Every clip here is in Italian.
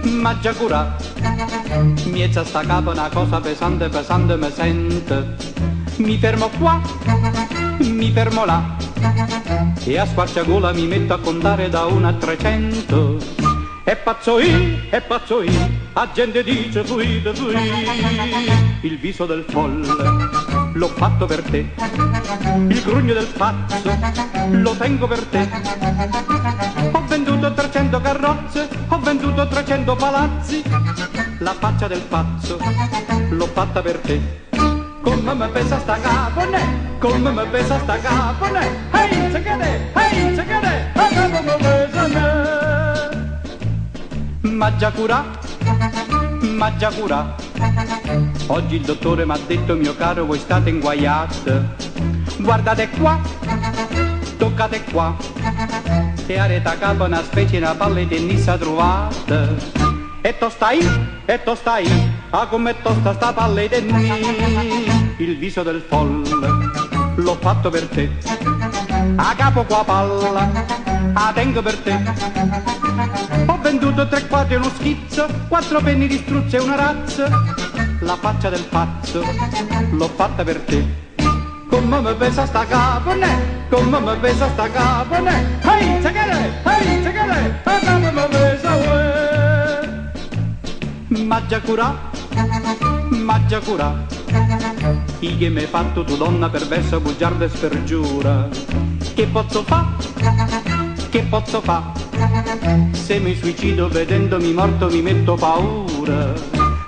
Maggia curà, miezza sta capo una cosa pesante, pesante mi sente. Mi fermo qua, mi fermo là, e a squarciagola mi metto a contare da 1 a 300. E pazzo io, la gente dice fluide, il viso del folle l'ho fatto per te, il grugno del pazzo lo tengo per te. Ho venduto 300 carrozze, ho venduto 300 palazzi, la faccia del pazzo l'ho fatta per te. Come mi pesa sta capone, come mi pesa sta capone, hey, segade, a capo mi pesa me. Maggia curà, oggi il dottore m'ha detto, mio caro, voi state inguaiate. Guardate qua, toccate qua, e areta capo una specie, una palla di tennissa trovata. E tostai, ah come tosta sta palla di tennis. Il viso del folle l'ho fatto per te, a capo qua palla, la tengo per te. Ho venduto 3 quadri e uno schizzo, 4 penny di struzzo e una razza, la faccia del pazzo l'ho fatta per te. Come mi pesa sta capone, come mi pesa sta capone, hey, segare, a capo mi pesa uè. Maggia curà, chi che mi hai fatto tu donna perversa, bugiarda e spergiura. Che posso fa? Se mi suicido vedendomi morto mi metto paura.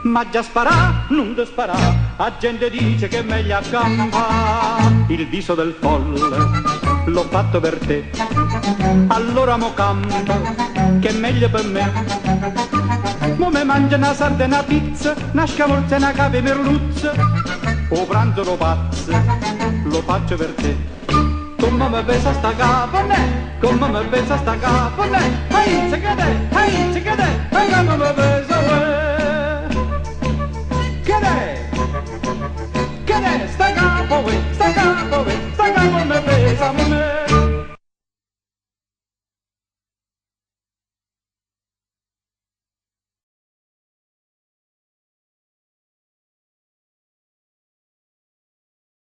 Ma già sparà, non te sparà, la gente dice che è meglio a gamba. Il viso del folle l'ho fatto per te, allora mo campa, che è meglio per me. Mo me mangia una sarda e una pizza, una scamorza e una cave merluzza, o pranzo lo pazzo, lo faccio per te. Come mi pesa sta capone, come mi pesa sta capone, hey, segade, a capo mi pesa uè. Che è, sta capo uè,